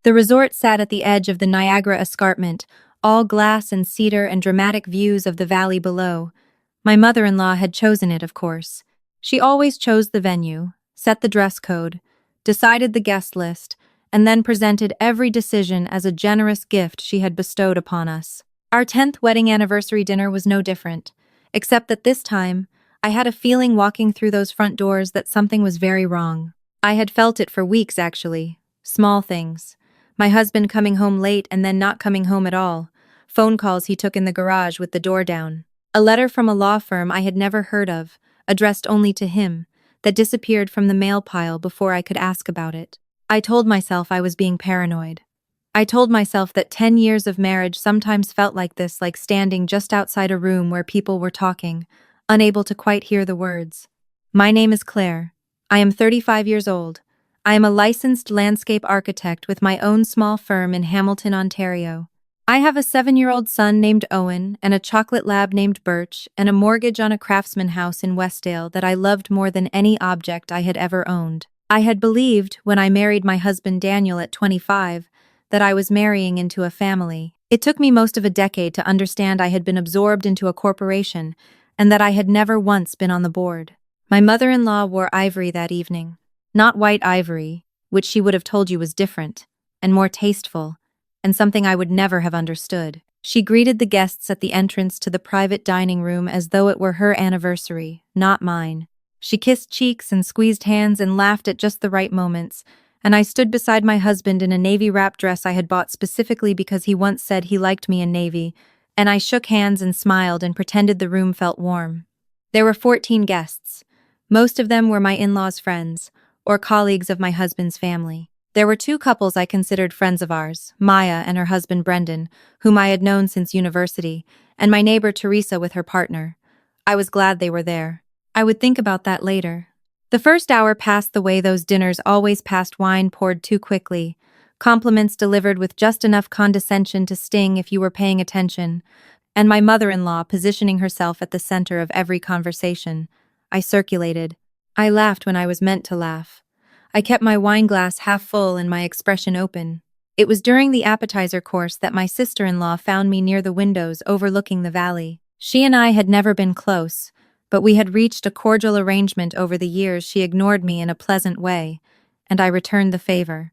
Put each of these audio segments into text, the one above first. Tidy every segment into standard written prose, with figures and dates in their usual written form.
The resort sat at the edge of the Niagara Escarpment, all glass and cedar and dramatic views of the valley below. My mother-in-law had chosen it, of course. She always chose the venue, set the dress code, decided the guest list, and then presented every decision as a generous gift she had bestowed upon us. Our 10th wedding anniversary dinner was no different, except that this time, I had a feeling walking through those front doors that something was very wrong. I had felt it for weeks, actually. Small things. My husband coming home late and then not coming home at all. Phone calls he took in the garage with the door down. A letter from a law firm I had never heard of, addressed only to him, that disappeared from the mail pile before I could ask about it. I told myself I was being paranoid. I told myself that 10 years of marriage sometimes felt like this, like standing just outside a room where people were talking, unable to quite hear the words. My name is Claire. I am 35 years old. I am a licensed landscape architect with my own small firm in Hamilton, Ontario. I have a 7-year-old son named Owen and a chocolate lab named Birch and a mortgage on a craftsman house in Westdale that I loved more than any object I had ever owned. I had believed, when I married my husband Daniel at 25, that I was marrying into a family. It took me most of a decade to understand I had been absorbed into a corporation and that I had never once been on the board. My mother-in-law wore ivory that evening. Not white ivory, which she would have told you was different, and more tasteful, and something I would never have understood. She greeted the guests at the entrance to the private dining room as though it were her anniversary, not mine. She kissed cheeks and squeezed hands and laughed at just the right moments, and I stood beside my husband in a navy wrap dress I had bought specifically because he once said he liked me in navy, and I shook hands and smiled and pretended the room felt warm. There were 14 guests. Most of them were my in-laws' friends, or colleagues of my husband's family. There were 2 couples I considered friends of ours, Maya and her husband Brendan, whom I had known since university, and my neighbor Teresa with her partner. I was glad they were there. I would think about that later. The first hour passed the way those dinners always passed, wine poured too quickly, compliments delivered with just enough condescension to sting if you were paying attention, and my mother-in-law positioning herself at the center of every conversation. I circulated. I laughed when I was meant to laugh. I kept my wine glass half full and my expression open. It was during the appetizer course that my sister-in-law found me near the windows overlooking the valley. She and I had never been close, but we had reached a cordial arrangement over the years. She ignored me in a pleasant way, and I returned the favor.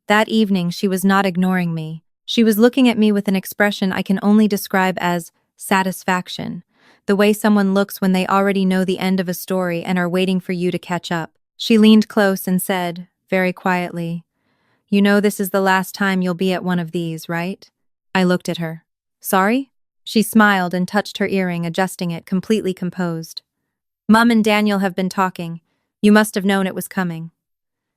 That evening she was not ignoring me. She was looking at me with an expression I can only describe as satisfaction. The way someone looks when they already know the end of a story and are waiting for you to catch up. She leaned close and said, very quietly, "You know this is the last time you'll be at one of these, right?" I looked at her. "Sorry?" She smiled and touched her earring, adjusting it, completely composed. "Mum and Daniel have been talking. You must have known it was coming."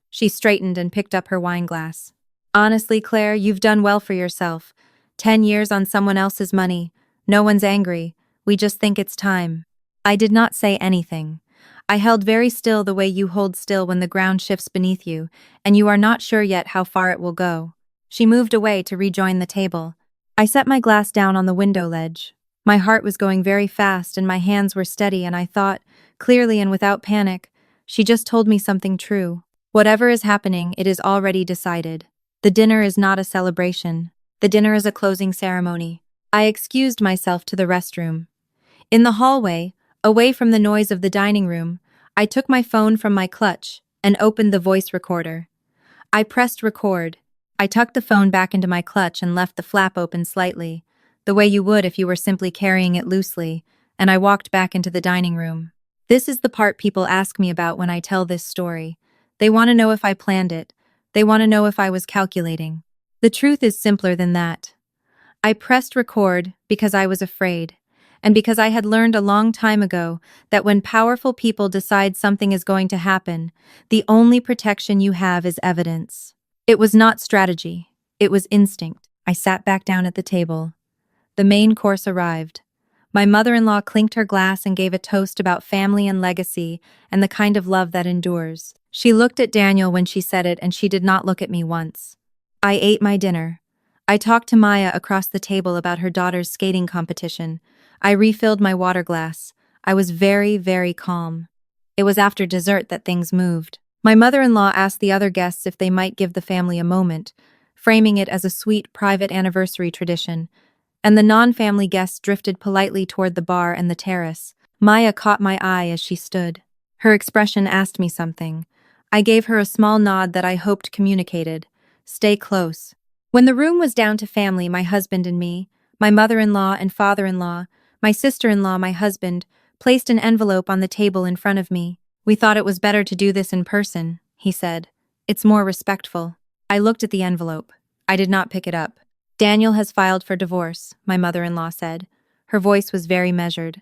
She straightened and picked up her wine glass. "Honestly, Claire, you've done well for yourself. 10 years on someone else's money. No one's angry. We just think it's time." I did not say anything. I held very still, the way you hold still when the ground shifts beneath you, and you are not sure yet how far it will go. She moved away to rejoin the table. I set my glass down on the window ledge. My heart was going very fast and my hands were steady, and I thought, clearly and without panic, she just told me something true. Whatever is happening, it is already decided. The dinner is not a celebration. The dinner is a closing ceremony. I excused myself to the restroom. In the hallway, away from the noise of the dining room, I took my phone from my clutch and opened the voice recorder. I pressed record. I tucked the phone back into my clutch and left the flap open slightly, the way you would if you were simply carrying it loosely, and I walked back into the dining room. This is the part people ask me about when I tell this story. They want to know if I planned it. They want to know if I was calculating. The truth is simpler than that. I pressed record because I was afraid, and because I had learned a long time ago that when powerful people decide something is going to happen, the only protection you have is evidence. It was not strategy. It was instinct. I sat back down at the table. The main course arrived. My mother-in-law clinked her glass and gave a toast about family and legacy and the kind of love that endures. She looked at Daniel when she said it, and she did not look at me once. I ate my dinner. I talked to Maya across the table about her daughter's skating competition. I refilled my water glass. I was very, very calm. It was after dessert that things moved. My mother-in-law asked the other guests if they might give the family a moment. framing it as a sweet private anniversary tradition, and the non-family guests drifted politely toward the bar and the terrace. Maya caught my eye as she stood. Her expression asked me something. I gave her a small nod that I hoped communicated. Stay close. When the room was down to family, my husband and me, my mother-in-law and father-in-law, my sister-in-law, my husband, placed an envelope on the table in front of me. We thought it was better to do this in person, he said. It's more respectful. I looked at the envelope. I did not pick it up. Daniel has filed for divorce, my mother-in-law said. Her voice was very measured.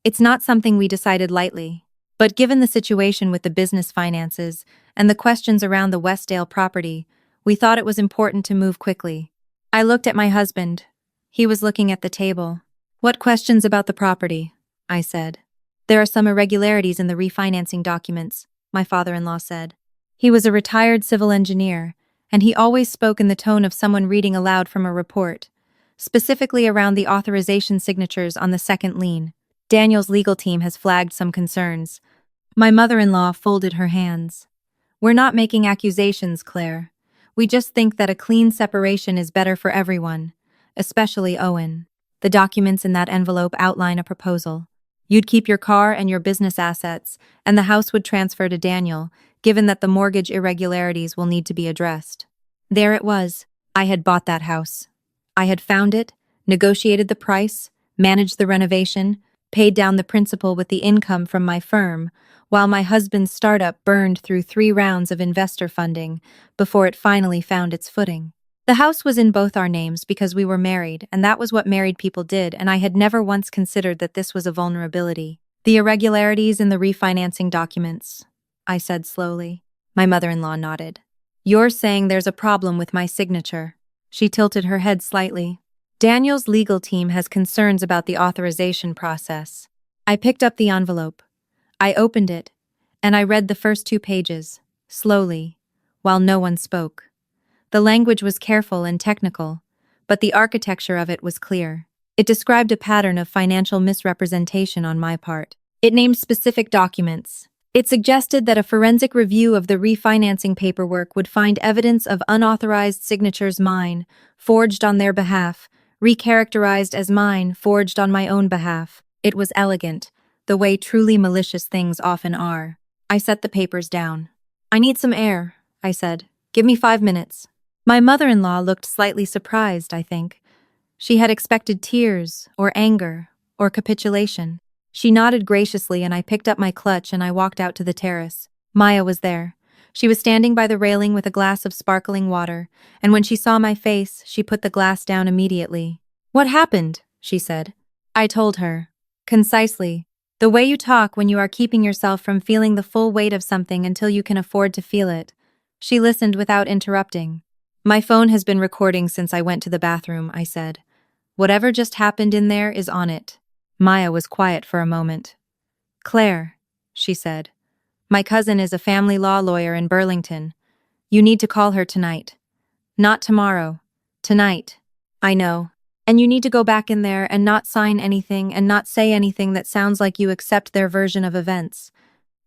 It's not something we decided lightly. But given the situation with the business finances and the questions around the Westdale property, we thought it was important to move quickly. I looked at my husband. He was looking at the table. What questions about the property? I said. There are some irregularities in the refinancing documents, my father-in-law said. He was a retired civil engineer, and he always spoke in the tone of someone reading aloud from a report, specifically around the authorization signatures on the second lien. Daniel's legal team has flagged some concerns. My mother-in-law folded her hands. We're not making accusations, Claire. We just think that a clean separation is better for everyone, especially Owen. The documents in that envelope outline a proposal. You'd keep your car and your business assets, and the house would transfer to Daniel, given that the mortgage irregularities will need to be addressed. There it was. I had bought that house. I had found it, negotiated the price, managed the renovation, paid down the principal with the income from my firm, while my husband's startup burned through 3 rounds of investor funding before it finally found its footing. The house was in both our names because we were married, and that was what married people did, and I had never once considered that this was a vulnerability. The irregularities in the refinancing documents, I said slowly. My mother-in-law nodded. You're saying there's a problem with my signature. She tilted her head slightly. Daniel's legal team has concerns about the authorization process. I picked up the envelope. I opened it, and I read the first 2 pages, slowly, while no one spoke. The language was careful and technical, but the architecture of it was clear. It described a pattern of financial misrepresentation on my part. It named specific documents. It suggested that a forensic review of the refinancing paperwork would find evidence of unauthorized signatures, mine, forged on their behalf, recharacterized as mine, forged on my own behalf. It was elegant, the way truly malicious things often are. I set the papers down. I need some air, I said. Give me 5 minutes. My mother-in-law looked slightly surprised, I think. She had expected tears, or anger, or capitulation. She nodded graciously, and I picked up my clutch and I walked out to the terrace. Maya was there. She was standing by the railing with a glass of sparkling water, and when she saw my face, she put the glass down immediately. What happened? She said. I told her. Concisely. The way you talk when you are keeping yourself from feeling the full weight of something until you can afford to feel it. She listened without interrupting. My phone has been recording since I went to the bathroom, I said. Whatever just happened in there is on it. Maya was quiet for a moment. Claire, she said. My cousin is a family law lawyer in Burlington. You need to call her tonight. Not tomorrow. Tonight. I know. And you need to go back in there and not sign anything and not say anything that sounds like you accept their version of events.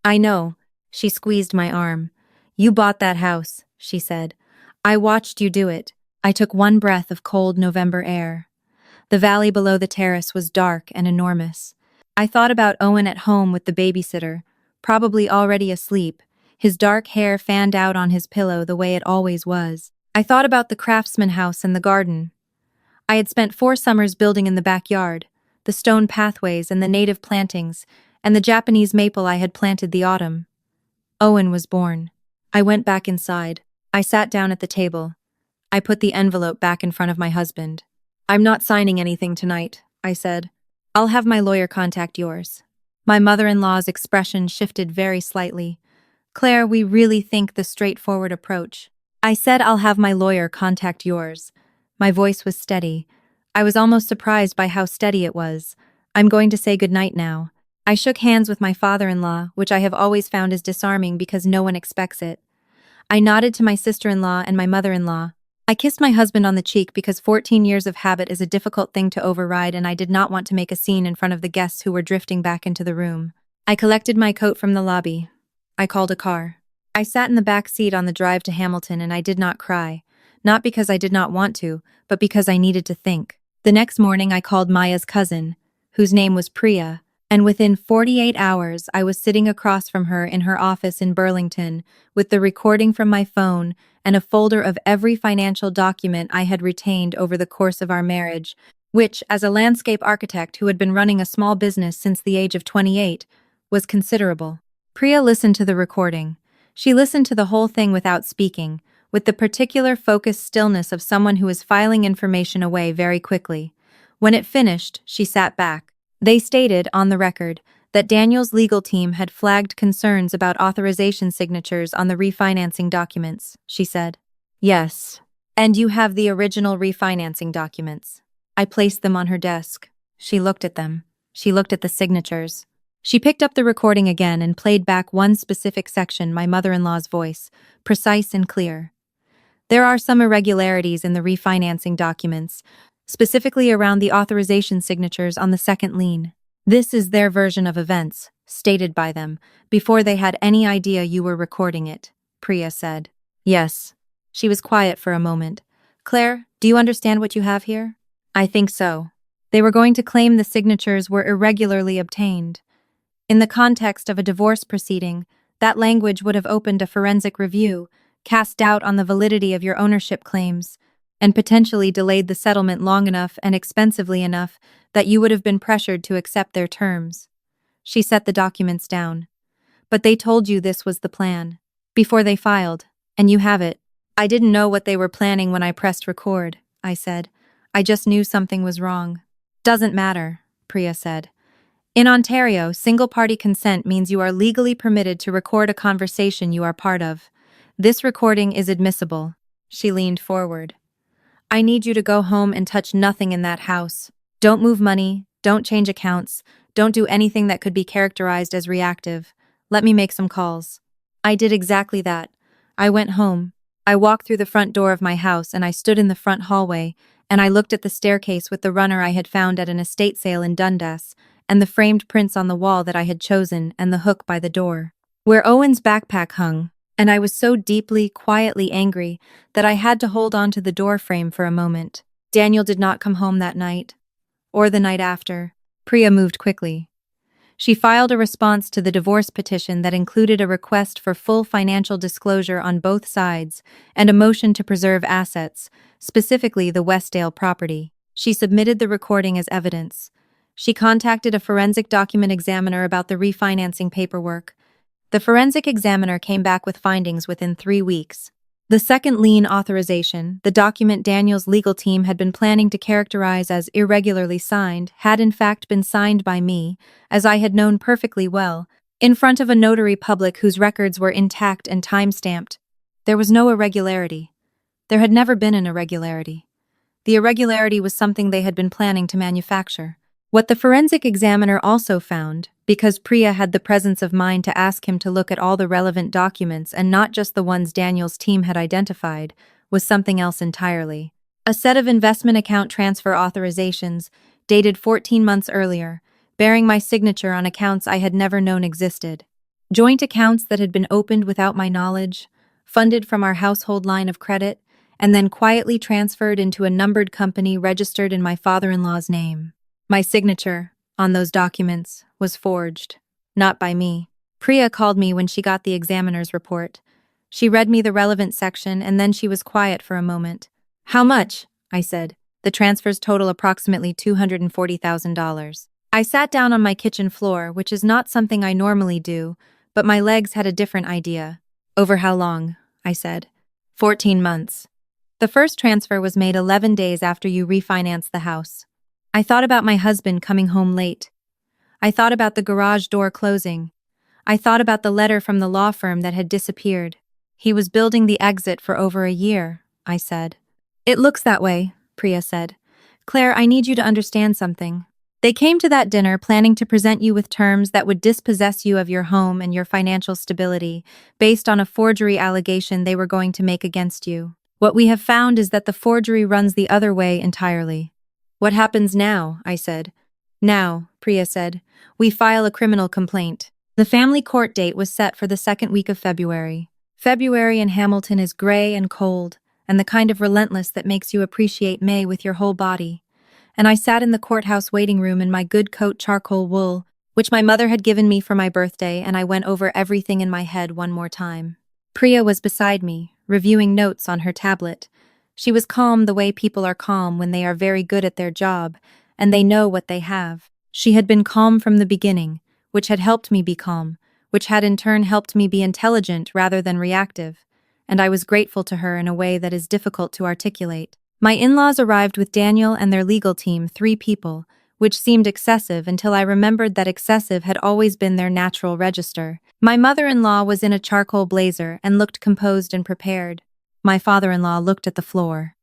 I know. She squeezed my arm. You bought that house, she said. I watched you do it. I took one breath of cold November air. The valley below the terrace was dark and enormous. I thought about Owen at home with the babysitter, probably already asleep, his dark hair fanned out on his pillow the way it always was. I thought about the craftsman house and the garden. I had spent 4 summers building in the backyard, the stone pathways and the native plantings, and the Japanese maple I had planted the autumn. Owen was born. I went back inside. I sat down at the table. I put the envelope back in front of my husband. I'm not signing anything tonight, I said. I'll have my lawyer contact yours. My mother-in-law's expression shifted very slightly. Claire, we really think the straightforward approach. I said I'll have my lawyer contact yours. My voice was steady. I was almost surprised by how steady it was. I'm going to say goodnight now. I shook hands with my father-in-law, which I have always found is disarming because no one expects it. I nodded to my sister-in-law and my mother-in-law. I kissed my husband on the cheek because 14 years of habit is a difficult thing to override, and I did not want to make a scene in front of the guests who were drifting back into the room. I collected my coat from the lobby. I called a car. I sat in the back seat on the drive to Hamilton, and I did not cry. not because I did not want to, but because I needed to think. The next morning, I called Maya's cousin, whose name was Priya, and within 48 hours, I was sitting across from her in her office in Burlington with the recording from my phone and a folder of every financial document I had retained over the course of our marriage, which, as a landscape architect who had been running a small business since the age of 28, was considerable. Priya listened to the recording. She listened to the whole thing without speaking, with the particular focused stillness of someone who is filing information away very quickly. When it finished, she sat back. They stated, on the record, that Daniel's legal team had flagged concerns about authorization signatures on the refinancing documents, she said. Yes. And you have the original refinancing documents. I placed them on her desk. She looked at them. She looked at the signatures. She picked up the recording again and played back one specific section, my mother-in-law's voice, precise and clear. There are some irregularities in the refinancing documents, specifically around the authorization signatures on the second lien. This is their version of events, stated by them, before they had any idea you were recording it, Priya said. Yes. She was quiet for a moment. Claire, do you understand what you have here? I think so. They were going to claim the signatures were irregularly obtained. In the context of a divorce proceeding, that language would have opened a forensic review, cast doubt on the validity of your ownership claims, and potentially delayed the settlement long enough and expensively enough that you would have been pressured to accept their terms. She set the documents down. But they told you this was the plan. Before they filed, and you have it. I didn't know what they were planning when I pressed record, I said. I just knew something was wrong. Doesn't matter, Priya said. In Ontario, single-party consent means you are legally permitted to record a conversation you are part of. This recording is admissible. She leaned forward. I need you to go home and touch nothing in that house. Don't move money, don't change accounts, don't do anything that could be characterized as reactive. Let me make some calls. I did exactly that. I went home. I walked through the front door of my house and I stood in the front hallway and I looked at the staircase with the runner I had found at an estate sale in Dundas and the framed prints on the wall that I had chosen and the hook by the door, where Owen's backpack hung, and I was so deeply, quietly angry that I had to hold on to the door frame for a moment. Daniel did not come home that night, or the night after. Priya moved quickly. She filed a response to the divorce petition that included a request for full financial disclosure on both sides and a motion to preserve assets, specifically the Westdale property. She submitted the recording as evidence. She contacted a forensic document examiner about the refinancing paperwork. The forensic examiner came back with findings within 3 weeks. The second lien authorization, the document Daniel's legal team had been planning to characterize as irregularly signed, had in fact been signed by me, as I had known perfectly well, in front of a notary public whose records were intact and time-stamped. There was no irregularity. There had never been an irregularity. The irregularity was something they had been planning to manufacture. What the forensic examiner also found, because Priya had the presence of mind to ask him to look at all the relevant documents and not just the ones Daniel's team had identified, was something else entirely. A set of investment account transfer authorizations, dated 14 months earlier, bearing my signature on accounts I had never known existed. Joint accounts that had been opened without my knowledge, funded from our household line of credit, and then quietly transferred into a numbered company registered in my father-in-law's name. My signature, on those documents, was forged, not by me. Priya called me when she got the examiner's report. She read me the relevant section and then she was quiet for a moment. How much? I said. The transfers total approximately $240,000. I sat down on my kitchen floor, which is not something I normally do, but my legs had a different idea. Over how long? I said. 14 months. The first transfer was made 11 days after you refinanced the house. I thought about my husband coming home late. I thought about the garage door closing. I thought about the letter from the law firm that had disappeared. He was building the exit for over a year, I said. It looks that way, Priya said. Claire, I need you to understand something. They came to that dinner planning to present you with terms that would dispossess you of your home and your financial stability, based on a forgery allegation they were going to make against you. What we have found is that the forgery runs the other way entirely. What happens now? I said. Now, Priya said, we file a criminal complaint. The family court date was set for the second week of February. February in Hamilton is gray and cold, and the kind of relentless that makes you appreciate May with your whole body. And I sat in the courthouse waiting room in my good coat charcoal wool, which my mother had given me for my birthday, and I went over everything in my head one more time. Priya was beside me, reviewing notes on her tablet. She was calm the way people are calm when they are very good at their job, and they know what they have. She had been calm from the beginning, which had helped me be calm, which had in turn helped me be intelligent rather than reactive, and I was grateful to her in a way that is difficult to articulate. My in-laws arrived with Daniel and their legal team, 3 people, which seemed excessive until I remembered that excessive had always been their natural register. My mother-in-law was in a charcoal blazer and looked composed and prepared. My father-in-law looked at the floor.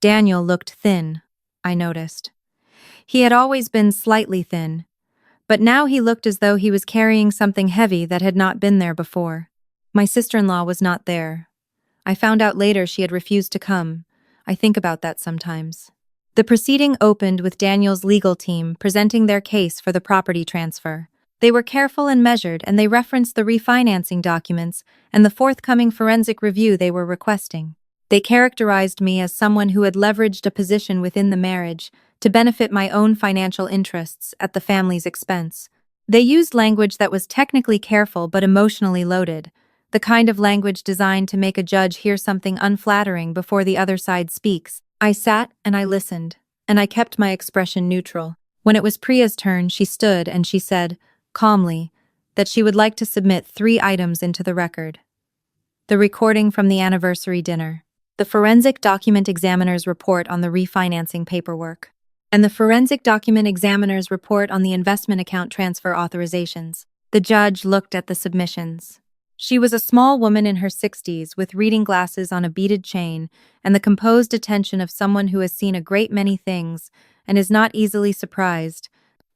Daniel looked thin, I noticed. He had always been slightly thin, but now he looked as though he was carrying something heavy that had not been there before. My sister-in-law was not there. I found out later she had refused to come. I think about that sometimes. The proceeding opened with Daniel's legal team presenting their case for the property transfer. They were careful and measured, and they referenced the refinancing documents and the forthcoming forensic review they were requesting. They characterized me as someone who had leveraged a position within the marriage to benefit my own financial interests at the family's expense. They used language that was technically careful but emotionally loaded, the kind of language designed to make a judge hear something unflattering before the other side speaks. I sat and I listened, and I kept my expression neutral. When it was Priya's turn, she stood and she said, calmly, that she would like to submit 3 items into the record. The recording from the anniversary dinner, the forensic document examiner's report on the refinancing paperwork, and the forensic document examiner's report on the investment account transfer authorizations. The judge looked at the submissions. She was a small woman in her 60s with reading glasses on a beaded chain and the composed attention of someone who has seen a great many things and is not easily surprised,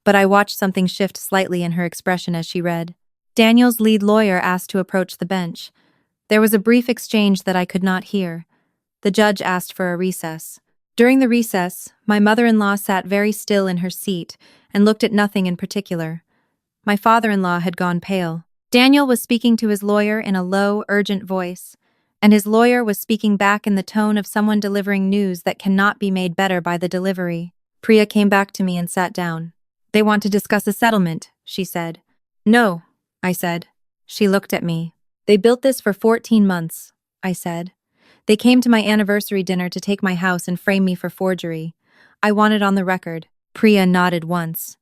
but I watched something shift slightly in her expression as she read. Daniel's lead lawyer asked to approach the bench. There was a brief exchange that I could not hear. The judge asked for a recess. During the recess, my mother-in-law sat very still in her seat and looked at nothing in particular. My father-in-law had gone pale. Daniel was speaking to his lawyer in a low, urgent voice, and his lawyer was speaking back in the tone of someone delivering news that cannot be made better by the delivery. Priya came back to me and sat down. They want to discuss a settlement, she said. No, I said. She looked at me. They built this for 14 months, I said. They came to my anniversary dinner to take my house and frame me for forgery. I want it on the record. Priya nodded once.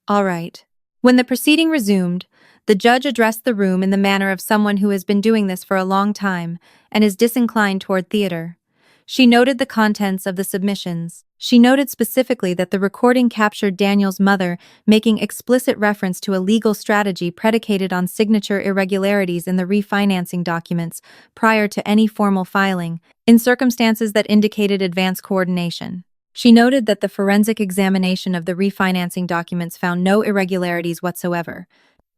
All right. When the proceeding resumed, the judge addressed the room in the manner of someone who has been doing this for a long time and is disinclined toward theater. She noted the contents of the submissions. She noted specifically that the recording captured Daniel's mother making explicit reference to a legal strategy predicated on signature irregularities in the refinancing documents prior to any formal filing, in circumstances that indicated advance coordination. She noted that the forensic examination of the refinancing documents found no irregularities whatsoever,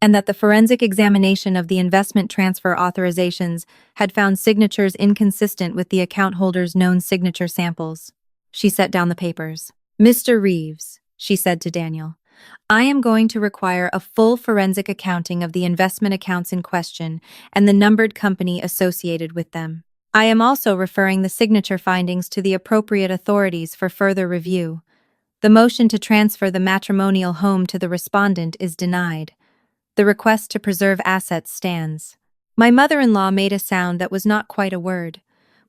and that the forensic examination of the investment transfer authorizations had found signatures inconsistent with the account holder's known signature samples. She set down the papers. Mr. Reeves, she said to Daniel, I am going to require a full forensic accounting of the investment accounts in question and the numbered company associated with them. I am also referring the signature findings to the appropriate authorities for further review. The motion to transfer the matrimonial home to the respondent is denied. The request to preserve assets stands. My mother-in-law made a sound that was not quite a word.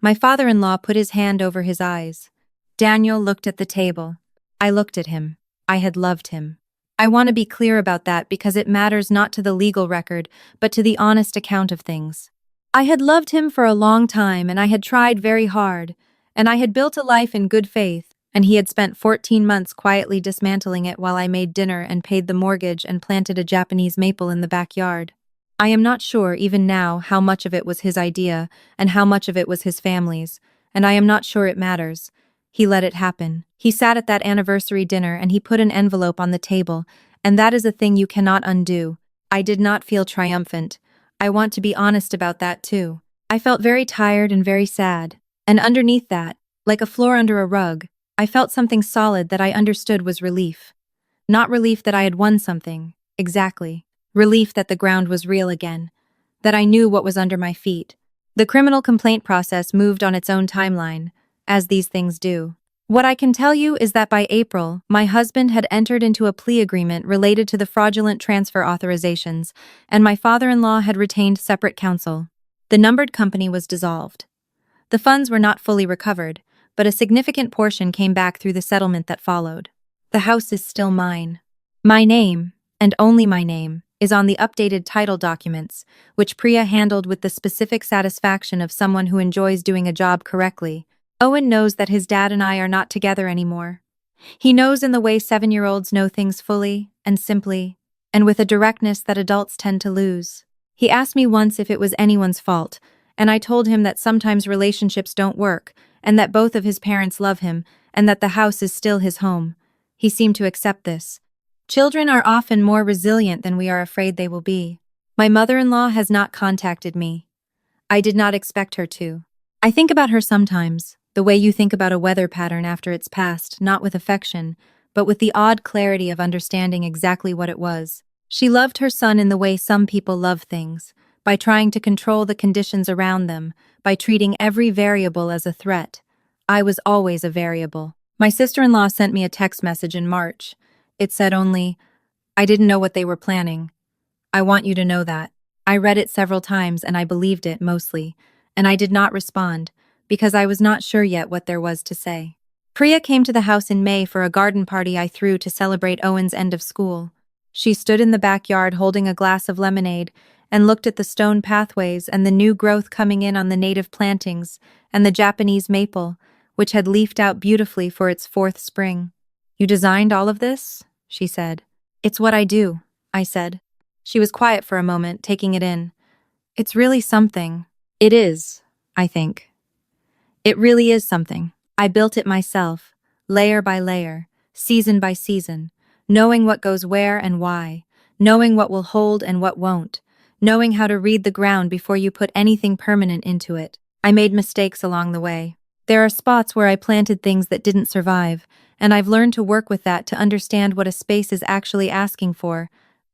My father-in-law put his hand over his eyes. Daniel looked at the table. I looked at him. I had loved him. I want to be clear about that because it matters not to the legal record, but to the honest account of things. I had loved him for a long time, and I had tried very hard, and I had built a life in good faith, and he had spent 14 months quietly dismantling it while I made dinner and paid the mortgage and planted a Japanese maple in the backyard. I am not sure, even now, how much of it was his idea and how much of it was his family's, and I am not sure it matters. He let it happen. He sat at that anniversary dinner and he put an envelope on the table, and that is a thing you cannot undo. I did not feel triumphant. I want to be honest about that too. I felt very tired and very sad, and underneath that, like a floor under a rug, I felt something solid that I understood was relief. Not relief that I had won something, exactly. Relief that the ground was real again, that I knew what was under my feet, The criminal complaint process moved on its own timeline, as these things do. What I can tell you is that by April, my husband had entered into a plea agreement related to the fraudulent transfer authorizations, and my father-in-law had retained separate counsel. The numbered company was dissolved. The funds were not fully recovered, but a significant portion came back through the settlement that followed. The house is still mine. My name, and only my name, is on the updated title documents, which Priya handled with the specific satisfaction of someone who enjoys doing a job correctly. Owen knows that his dad and I are not together anymore. He knows in the way 7-year-olds know things fully and simply, and with a directness that adults tend to lose. He asked me once if it was anyone's fault, and I told him that sometimes relationships don't work, and that both of his parents love him, and that the house is still his home. He seemed to accept this. Children are often more resilient than we are afraid they will be. My mother-in-law has not contacted me. I did not expect her to. I think about her sometimes, the way you think about a weather pattern after it's passed, not with affection, but with the odd clarity of understanding exactly what it was. She loved her son in the way some people love things, by trying to control the conditions around them, by treating every variable as a threat. I was always a variable. My sister-in-law sent me a text message in March. It said only, "I didn't know what they were planning. I want you to know that." I read it several times and I believed it mostly, and I did not respond, because I was not sure yet what there was to say. Priya came to the house in May for a garden party I threw to celebrate Owen's end of school. She stood in the backyard holding a glass of lemonade and looked at the stone pathways and the new growth coming in on the native plantings and the Japanese maple, which had leafed out beautifully for its 4th spring. "You designed all of this?" she said. "It's what I do," I said. She was quiet for a moment, taking it in. "It's really something." "It is, I think. It really is something. I built it myself, layer by layer, season by season, knowing what goes where and why, knowing what will hold and what won't, knowing how to read the ground before you put anything permanent into it. I made mistakes along the way. There are spots where I planted things that didn't survive, and I've learned to work with that to understand what a space is actually asking for,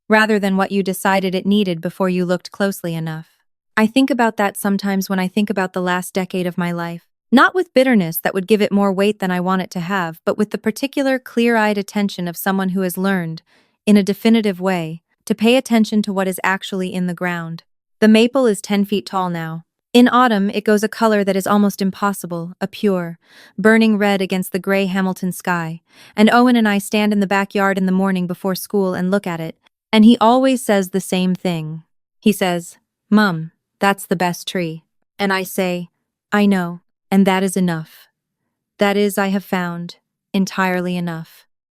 rather than what you decided it needed before you looked closely enough. I think about that sometimes when I think about the last decade of my life. Not with bitterness that would give it more weight than I want it to have, but with the particular clear-eyed attention of someone who has learned, in a definitive way, to pay attention to what is actually in the ground. The maple is 10 feet tall now. In autumn, it goes a color that is almost impossible, a pure, burning red against the gray Hamilton sky, and Owen and I stand in the backyard in the morning before school and look at it, and he always says the same thing. He says, "Mum, that's the best tree." And I say, "I know. And that is enough. That is, I have found, entirely enough."